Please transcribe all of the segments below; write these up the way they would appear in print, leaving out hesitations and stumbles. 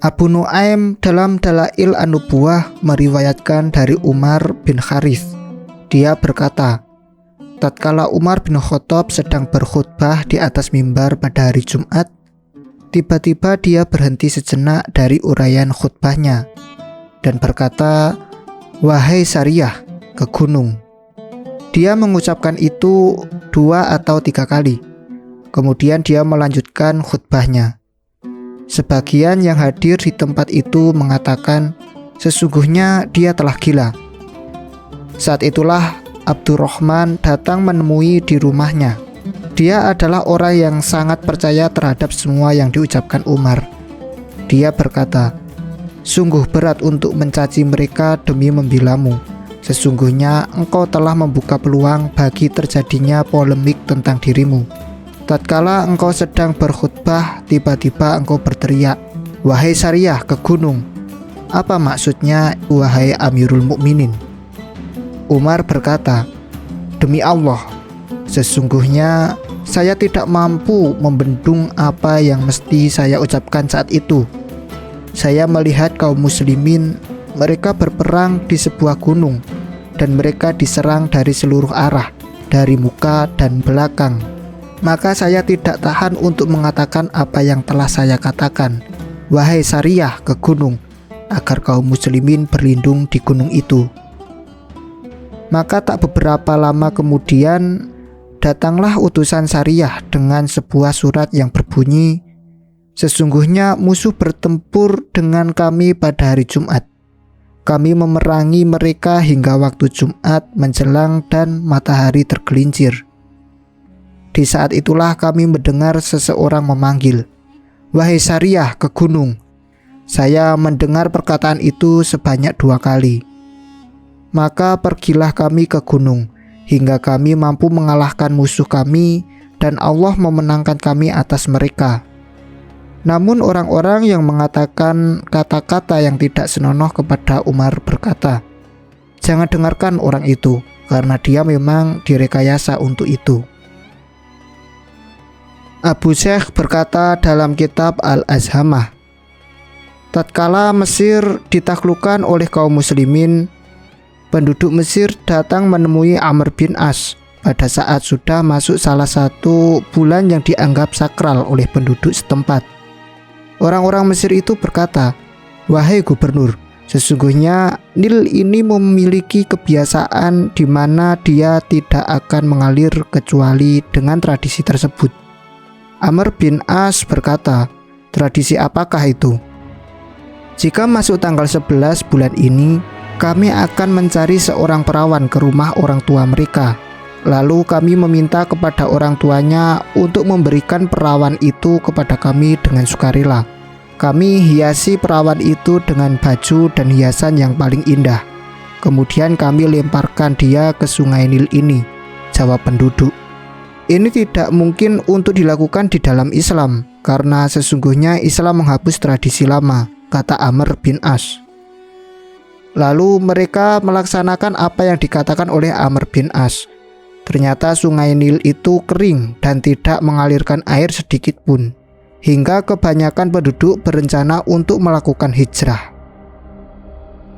Abu Nuaim dalam Dalail An-Nubuwah meriwayatkan dari Umar bin Harith. Dia berkata, tatkala Umar bin Khattab sedang berkhutbah di atas mimbar pada hari Jumat, tiba-tiba dia berhenti sejenak dari uraian khutbahnya dan berkata, "Wahai Sariyah, ke gunung." Dia mengucapkan itu 2 atau 3 kali. Kemudian dia melanjutkan khutbahnya. Sebagian yang hadir di tempat itu mengatakan, sesungguhnya dia telah gila. Saat itulah Abdurrahman datang menemui di rumahnya. Dia adalah orang yang sangat percaya terhadap semua yang diucapkan Umar. Dia berkata, "Sungguh berat untuk mencaci mereka demi membelamu. Sesungguhnya engkau telah membuka peluang bagi terjadinya polemik tentang dirimu. Tatkala engkau sedang berkhutbah, tiba-tiba engkau berteriak, 'Wahai Sariyah, ke gunung.' Apa maksudnya, wahai Amirul Mukminin?" Umar berkata, "Demi Allah, sesungguhnya saya tidak mampu membendung apa yang mesti saya ucapkan saat itu. Saya melihat kaum muslimin, mereka berperang di sebuah gunung, dan mereka diserang dari seluruh arah, dari muka dan belakang. Maka saya tidak tahan untuk mengatakan apa yang telah saya katakan, 'Wahai Sariyah, ke gunung,' agar kaum muslimin berlindung di gunung itu." Maka tak beberapa lama kemudian datanglah utusan Sariyah dengan sebuah surat yang berbunyi, "Sesungguhnya musuh bertempur dengan kami pada hari Jumat. Kami memerangi mereka hingga waktu Jumat menjelang dan matahari tergelincir. Di saat itulah kami mendengar seseorang memanggil, 'Wahai Sariyah, ke gunung.' Saya mendengar perkataan itu sebanyak 2 kali. Maka pergilah kami ke gunung, hingga kami mampu mengalahkan musuh kami, dan Allah memenangkan kami atas mereka." Namun orang-orang yang mengatakan kata-kata yang tidak senonoh kepada Umar berkata, "Jangan dengarkan orang itu, karena dia memang direkayasa untuk itu." Abu Syekh berkata dalam kitab Al-Azhamah, tatkala Mesir ditaklukkan oleh kaum muslimin, penduduk Mesir datang menemui Amr bin As pada saat sudah masuk salah satu bulan yang dianggap sakral oleh penduduk setempat. Orang-orang Mesir itu berkata, "Wahai gubernur, sesungguhnya Nil ini memiliki kebiasaan di mana dia tidak akan mengalir kecuali dengan tradisi tersebut." Amr bin As berkata, "Tradisi apakah itu?" "Jika masuk tanggal 11 bulan ini, kami akan mencari seorang perawan ke rumah orang tua mereka. Lalu kami meminta kepada orang tuanya untuk memberikan perawan itu kepada kami dengan sukarela. Kami hiasi perawan itu dengan baju dan hiasan yang paling indah. Kemudian kami lemparkan dia ke sungai Nil ini," jawab penduduk. "Ini tidak mungkin untuk dilakukan di dalam Islam, karena sesungguhnya Islam menghapus tradisi lama," kata Amr bin As. Lalu mereka melaksanakan apa yang dikatakan oleh Amr bin As. Ternyata sungai Nil itu kering dan tidak mengalirkan air sedikit pun, hingga kebanyakan penduduk berencana untuk melakukan hijrah.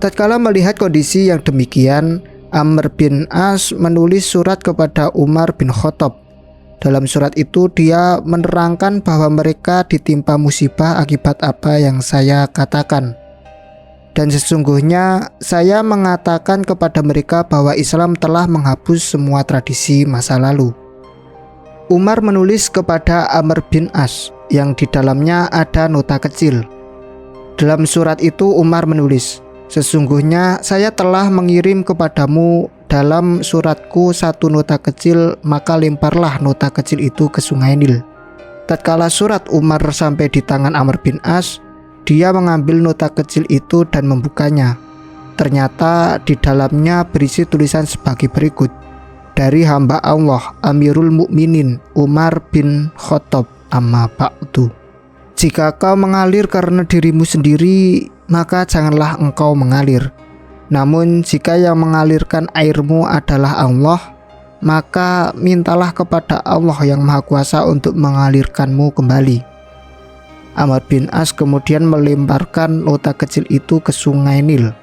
Tatkala melihat kondisi yang demikian, Amr bin As menulis surat kepada Umar bin Khattab. Dalam surat itu dia menerangkan bahwa mereka ditimpa musibah akibat apa yang saya katakan. Dan sesungguhnya saya mengatakan kepada mereka bahwa Islam telah menghapus semua tradisi masa lalu. Umar menulis kepada Amr bin As yang di dalamnya ada nota kecil. Dalam surat itu Umar menulis, "Sesungguhnya saya telah mengirim kepadamu dalam suratku 1 nota kecil, maka lemparlah nota kecil itu ke sungai Nil." Tatkala surat Umar sampai di tangan Amr bin As, dia mengambil nota kecil itu dan membukanya. Ternyata di dalamnya berisi tulisan sebagai berikut, "Dari hamba Allah Amirul Mukminin Umar bin Khattab, amma ba'du. Jika kau mengalir karena dirimu sendiri, maka janganlah engkau mengalir. Namun jika yang mengalirkan airmu adalah Allah, maka mintalah kepada Allah yang Maha Kuasa untuk mengalirkanmu kembali." Amr bin As kemudian melemparkan nota kecil itu ke sungai Nil.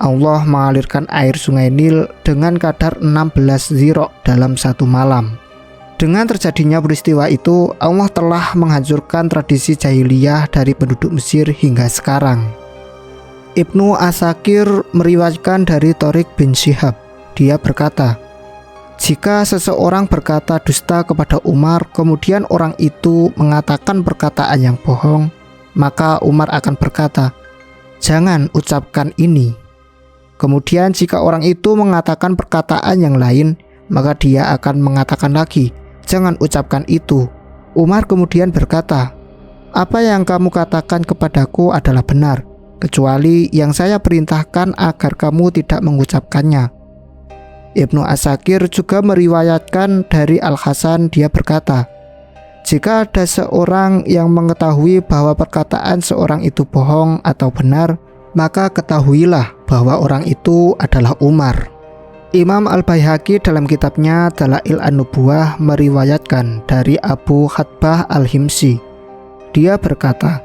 Allah mengalirkan air sungai Nil dengan kadar 16 zirok dalam satu malam. Dengan terjadinya peristiwa itu, Allah telah menghancurkan tradisi jahiliyah dari penduduk Mesir hingga sekarang. Ibnu Asakir meriwayatkan dari Thariq bin Syihab. Dia berkata, jika seseorang berkata dusta kepada Umar, kemudian orang itu mengatakan perkataan yang bohong, maka Umar akan berkata, jangan ucapkan ini. Kemudian jika orang itu mengatakan perkataan yang lain, maka dia akan mengatakan lagi, jangan ucapkan itu. Umar kemudian berkata, apa yang kamu katakan kepadaku adalah benar, kecuali yang saya perintahkan agar kamu tidak mengucapkannya. Ibnu Asakir juga meriwayatkan dari Al-Hasan, dia berkata, jika ada seorang yang mengetahui bahwa perkataan seorang itu bohong atau benar, maka ketahuilah bahwa orang itu adalah Umar. Imam Al-Baihaqi dalam kitabnya Dalail An-Nubuwah meriwayatkan dari Abu Khatbah Al-Himsi. Dia berkata,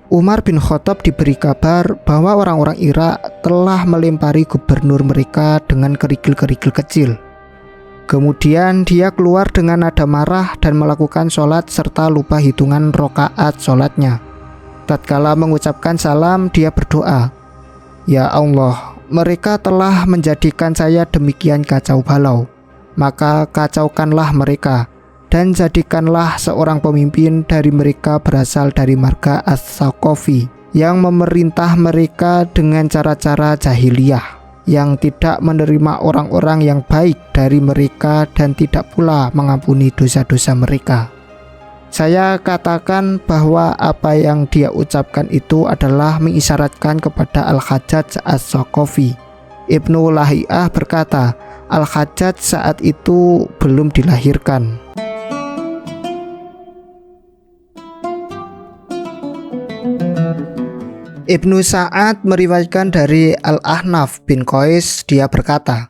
Umar bin Khattab diberi kabar bahwa orang-orang Irak telah melempari gubernur mereka dengan kerikil-kerikil kecil. Kemudian dia keluar dengan nada marah dan melakukan sholat serta lupa hitungan rokaat sholatnya. Tatkala mengucapkan salam, dia berdoa, ya Allah, mereka telah menjadikan saya demikian kacau balau, maka kacaukanlah mereka, dan jadikanlah seorang pemimpin dari mereka berasal dari marga As-Saqafi, yang memerintah mereka dengan cara-cara jahiliyah, yang tidak menerima orang-orang yang baik dari mereka dan tidak pula mengampuni dosa-dosa mereka. Saya katakan bahwa apa yang dia ucapkan itu adalah mengisyaratkan kepada Al-Hajjaj As-Saqafi. Ibnu Lahiyah berkata, Al-Hajjaj saat itu belum dilahirkan. Ibnu Sa'ad meriwayatkan dari Al-Ahnaf bin Qais, dia berkata,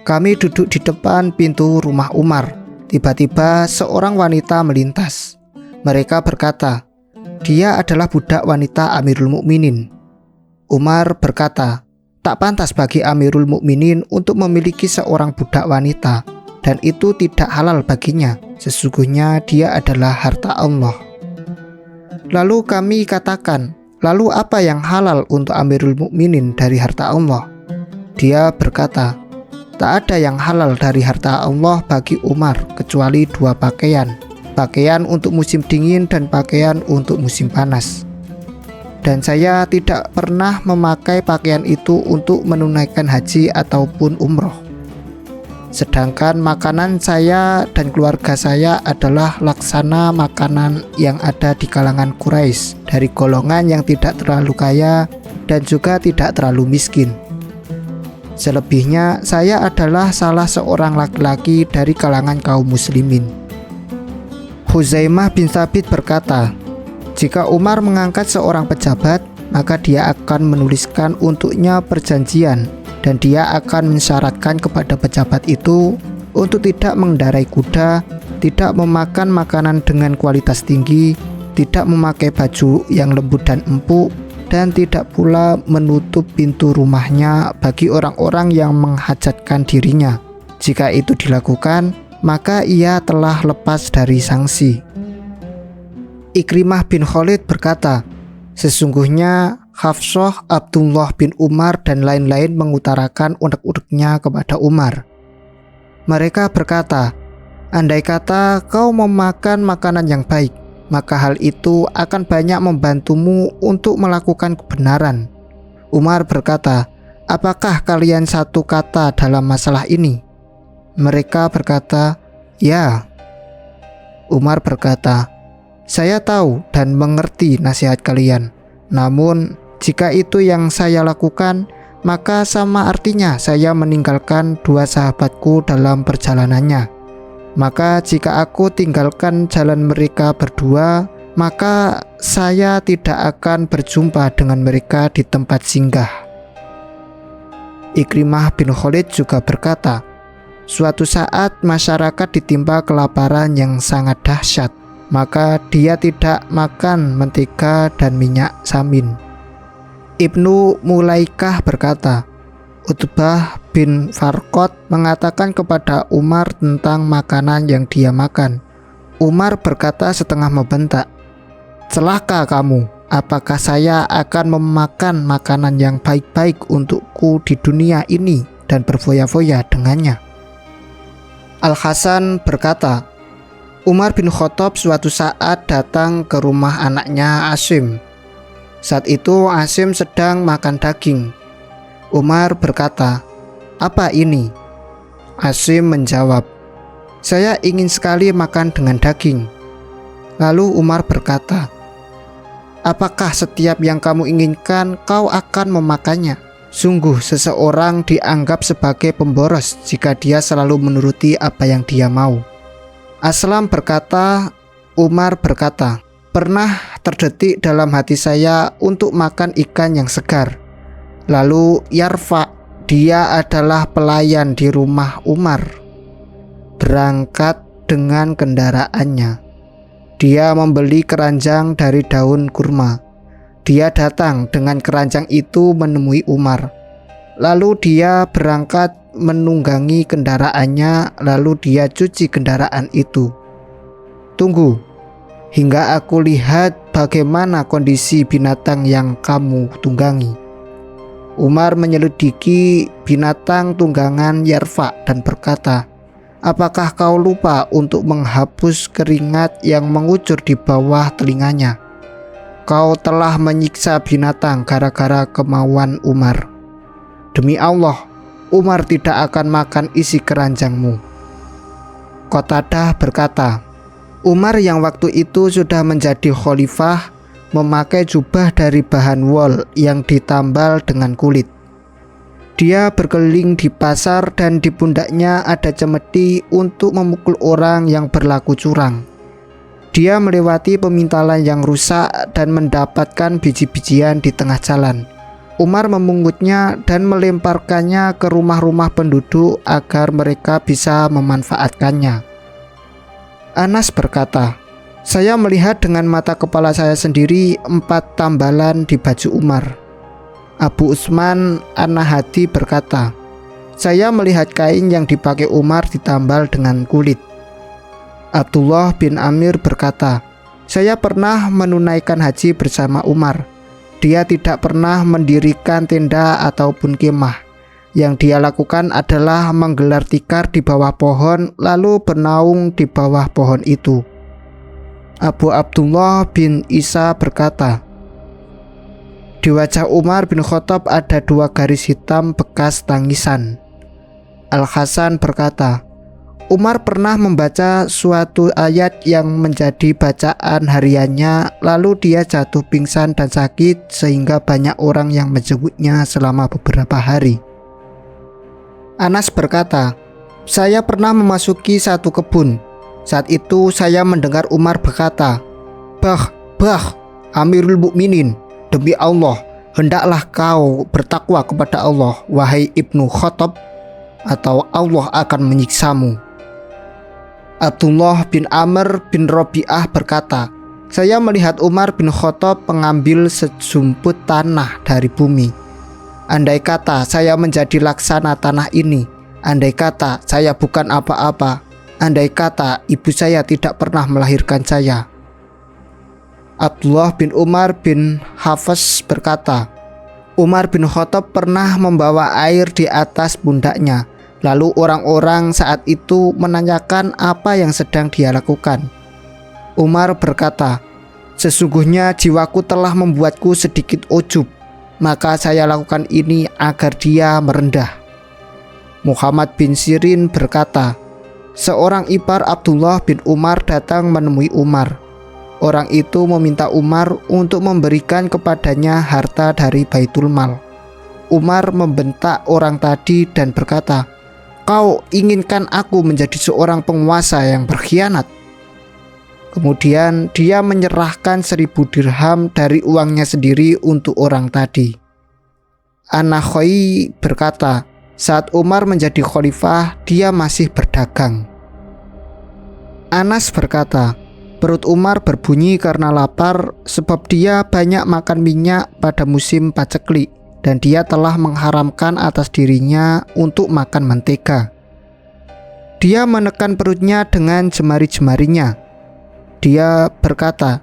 kami duduk di depan pintu rumah Umar. Tiba-tiba seorang wanita melintas. Mereka berkata, dia adalah budak wanita Amirul Mukminin. Umar berkata, tak pantas bagi Amirul Mukminin untuk memiliki seorang budak wanita, dan itu tidak halal baginya. Sesungguhnya dia adalah harta Allah. Lalu kami katakan, lalu apa yang halal untuk Amirul Mukminin dari harta Allah? Dia berkata, tak ada yang halal dari harta Allah bagi Umar kecuali dua pakaian, pakaian untuk musim dingin dan pakaian untuk musim panas. Dan saya tidak pernah memakai pakaian itu untuk menunaikan haji ataupun umroh. Sedangkan makanan saya dan keluarga saya adalah laksana makanan yang ada di kalangan Quraisy, dari golongan yang tidak terlalu kaya dan juga tidak terlalu miskin. Selebihnya, saya adalah salah seorang laki-laki dari kalangan kaum muslimin. Huzaimah bin Thabit berkata, jika Umar mengangkat seorang pejabat, maka dia akan menuliskan untuknya perjanjian, dan dia akan mensyaratkan kepada pejabat itu untuk tidak mengendarai kuda, tidak memakan makanan dengan kualitas tinggi, tidak memakai baju yang lembut dan empuk, dan tidak pula menutup pintu rumahnya bagi orang-orang yang menghajatkan dirinya. Jika itu dilakukan, maka ia telah lepas dari sanksi. Ikrimah bin Khalid berkata, sesungguhnya Hafsah, Abdullah bin Umar dan lain-lain mengutarakan unek-uneknya kepada Umar. Mereka berkata, andai kata kau memakan makanan yang baik, maka hal itu akan banyak membantumu untuk melakukan kebenaran. Umar berkata, apakah kalian satu kata dalam masalah ini? Mereka berkata, ya. Umar berkata, saya tahu dan mengerti nasihat kalian. Namun, jika itu yang saya lakukan, maka sama artinya saya meninggalkan dua sahabatku dalam perjalanannya. Maka jika aku tinggalkan jalan mereka berdua, maka saya tidak akan berjumpa dengan mereka di tempat singgah. Ikrimah bin Khalid juga berkata, suatu saat masyarakat ditimpa kelaparan yang sangat dahsyat. maka dia tidak makan mentega dan minyak samin. Ibnu Mulaikah berkata, Utbah bin Farqad mengatakan kepada Umar tentang makanan yang dia makan. Umar berkata setengah membentak, "Celaka kamu, apakah saya akan memakan makanan yang baik-baik untukku di dunia ini dan berfoya-foya dengannya?" Al-Hasan berkata, Umar bin Khattab suatu saat datang ke rumah anaknya Asim. Saat itu Asim sedang makan daging. Umar berkata, "Apa ini?" Asim menjawab, "Saya ingin sekali makan dengan daging." Lalu Umar berkata, "Apakah setiap yang kamu inginkan kau akan memakannya? Sungguh seseorang dianggap sebagai pemboros jika dia selalu menuruti apa yang dia mau." Aslam berkata, Umar berkata, "Pernah terdetik dalam hati saya untuk makan ikan yang segar." Lalu Yarfa, dia adalah pelayan di rumah Umar, berangkat dengan kendaraannya. Dia membeli keranjang dari daun kurma. Dia datang dengan keranjang itu menemui Umar. Lalu dia berangkat menunggangi kendaraannya, lalu dia cuci kendaraan itu. "Tunggu, hingga aku lihat bagaimana kondisi binatang yang kamu tunggangi." Umar menyelidiki binatang tunggangan Yarfa dan berkata, "Apakah kau lupa untuk menghapus keringat yang mengucur di bawah telinganya? Kau telah menyiksa binatang gara-gara kemauan Umar. Demi Allah, Umar tidak akan makan isi keranjangmu." Qatadah berkata, Umar yang waktu itu sudah menjadi khalifah memakai jubah dari bahan wol yang ditambal dengan kulit. Dia berkeliling di pasar dan di pundaknya ada cemeti untuk memukul orang yang berlaku curang. Dia melewati pemintalan yang rusak dan mendapatkan biji-bijian di tengah jalan. Umar memungutnya dan melemparkannya ke rumah-rumah penduduk agar mereka bisa memanfaatkannya. Anas berkata, "Saya melihat dengan mata kepala saya sendiri 4 tambalan di baju Umar." Abu Utsman An-Nahdi berkata, "Saya melihat kain yang dipakai Umar ditambal dengan kulit." Abdullah bin Amir berkata, "Saya pernah menunaikan haji bersama Umar. Dia tidak pernah mendirikan tenda ataupun kemah. Yang dia lakukan adalah menggelar tikar di bawah pohon lalu bernaung di bawah pohon itu." Abu Abdullah bin Isa berkata, "Di wajah Umar bin Khattab ada 2 garis hitam bekas tangisan." Al-Hasan berkata, Umar pernah membaca suatu ayat yang menjadi bacaan hariannya, lalu dia jatuh pingsan dan sakit sehingga banyak orang yang menjenguknya selama beberapa hari. Anas berkata, "Saya pernah memasuki satu kebun. Saat itu saya mendengar Umar berkata, 'Bah, Amirul Mukminin, demi Allah, hendaklah kau bertakwa kepada Allah, wahai Ibnu Khattab, atau Allah akan menyiksamu.'" Abdullah bin Amr bin Rabi'ah berkata, "Saya melihat Umar bin Khattab mengambil sejumput tanah dari bumi. Andai kata saya menjadi laksana tanah ini, andai kata saya bukan apa-apa, andai kata ibu saya tidak pernah melahirkan saya." Abdullah bin Umar bin Hafs berkata, Umar bin Khattab pernah membawa air di atas pundaknya. Lalu orang-orang saat itu menanyakan apa yang sedang dia lakukan. Umar berkata, "Sesungguhnya jiwaku telah membuatku sedikit ujub, maka saya lakukan ini agar dia merendah." Muhammad bin Sirin berkata, seorang ipar Abdullah bin Umar datang menemui Umar. Orang itu meminta Umar untuk memberikan kepadanya harta dari Baitul Mal. Umar membentak orang tadi dan berkata, "Kau inginkan aku menjadi seorang penguasa yang berkhianat?" Kemudian dia menyerahkan 1000 dirham dari uangnya sendiri untuk orang tadi. An-Nakhai berkata, saat Umar menjadi khalifah, dia masih berdagang. Anas berkata, Perut Umar berbunyi karena lapar sebab dia banyak makan minyak pada musim paceklik dan dia telah mengharamkan atas dirinya untuk makan mentega. Dia menekan perutnya dengan jemari-jemarinya. Dia berkata,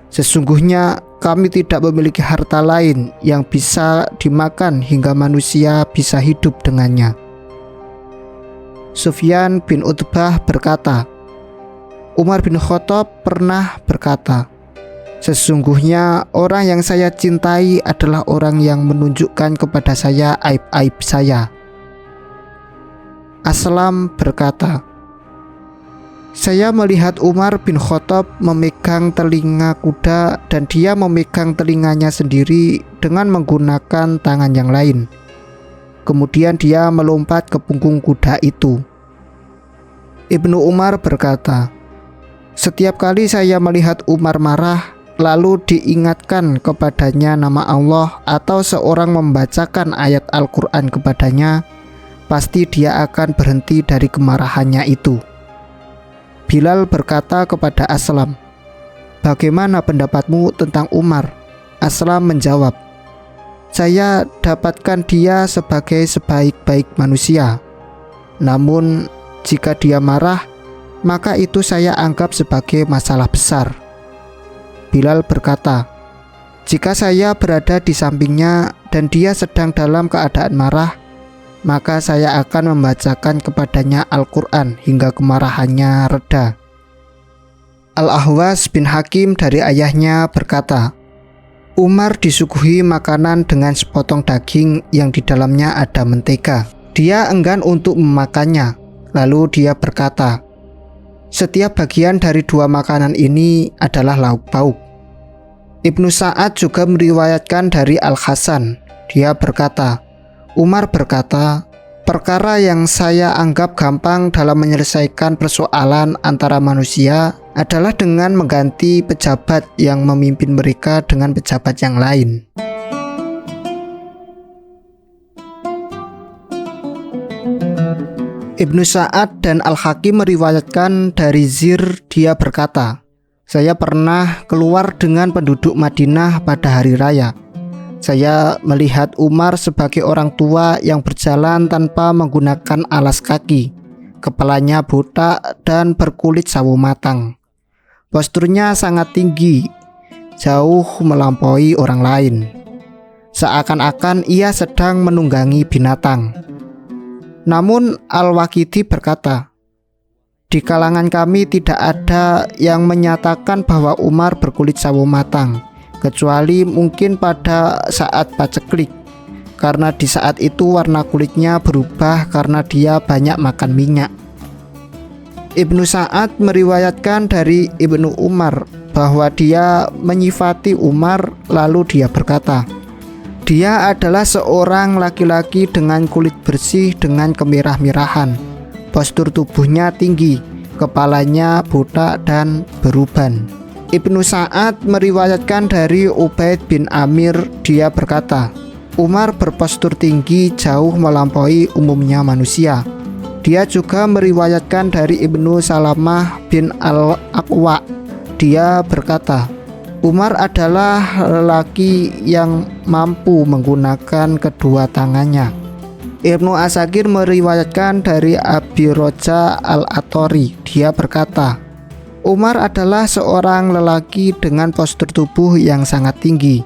"Sesungguhnya kami tidak memiliki harta lain yang bisa dimakan hingga manusia bisa hidup dengannya." Sufyan bin Utbah berkata, Umar bin Khattab pernah berkata, "Sesungguhnya orang yang saya cintai adalah orang yang menunjukkan kepada saya aib-aib saya." Aslam berkata, "Saya melihat Umar bin Khattab memegang telinga kuda dan dia memegang telinganya sendiri dengan menggunakan tangan yang lain. Kemudian dia melompat ke punggung kuda itu." Ibnu Umar berkata, "Setiap kali saya melihat Umar marah, lalu diingatkan kepadanya nama Allah atau seorang membacakan ayat Al-Quran kepadanya, pasti dia akan berhenti dari kemarahannya itu." Bilal berkata kepada Aslam, "Bagaimana pendapatmu tentang Umar?" Aslam menjawab, "Saya dapatkan dia sebagai sebaik-baik manusia. Namun jika dia marah, maka itu saya anggap sebagai masalah besar." Bilal berkata, "Jika saya berada di sampingnya dan dia sedang dalam keadaan marah, maka saya akan membacakan kepadanya Al-Quran hingga kemarahannya reda." Al-Ahwas bin Hakim dari ayahnya berkata, Umar disuguhi makanan dengan sepotong daging yang di dalamnya ada mentega. Dia enggan untuk memakannya. Lalu dia berkata, "Setiap bagian dari dua makanan ini adalah lauk pauk." Ibnu Sa'ad juga meriwayatkan dari Al-Hasan. Dia berkata, Umar berkata, "Perkara yang saya anggap gampang dalam menyelesaikan persoalan antara manusia adalah dengan mengganti pejabat yang memimpin mereka dengan pejabat yang lain." Ibnu Sa'ad dan Al-Hakim meriwayatkan dari Zir, dia berkata, "Saya pernah keluar dengan penduduk Madinah pada hari raya. Saya melihat Umar sebagai orang tua yang berjalan tanpa menggunakan alas kaki, kepalanya botak dan berkulit sawo matang. Posturnya sangat tinggi, jauh melampaui orang lain. Seakan-akan ia sedang menunggangi binatang." Namun Al-Waqidi berkata, "Di kalangan kami tidak ada yang menyatakan bahwa Umar berkulit sawo matang, kecuali mungkin pada saat paceklik, karena di saat itu warna kulitnya berubah karena dia banyak makan minyak." Ibnu Sa'ad meriwayatkan dari Ibnu Umar bahwa dia menyifati Umar, lalu dia berkata, "Dia adalah seorang laki-laki dengan kulit bersih dengan kemerah-merahan. Postur tubuhnya tinggi, kepalanya botak dan beruban." Ibnu Sa'ad meriwayatkan dari Ubaid bin Amir, dia berkata, "Umar berpostur tinggi jauh melampaui umumnya manusia." Dia juga meriwayatkan dari Ibnu Salamah bin Al-Aqwa, dia berkata, "Umar adalah lelaki yang mampu menggunakan kedua tangannya." Ibnu Asakir meriwayatkan dari Abi Roja Al-Atori, dia berkata, "Umar adalah seorang lelaki dengan postur tubuh yang sangat tinggi,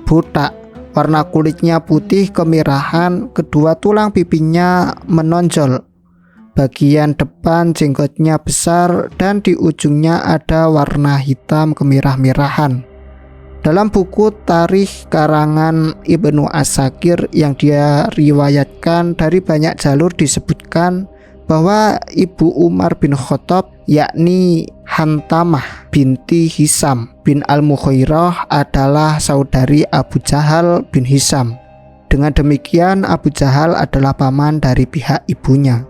botak, warna kulitnya putih kemerahan, kedua tulang pipinya menonjol, bagian depan jenggotnya besar dan di ujungnya ada warna hitam kemerah-merahan." Dalam buku Tarikh karangan Ibnu Asakir yang dia riwayatkan dari banyak jalur disebutkan bahwa ibu Umar bin Khattab, yakni Hantamah binti Hisam bin Al-Mukhairah, adalah saudari Abu Jahal bin Hisam. Dengan demikian Abu Jahal adalah paman dari pihak ibunya.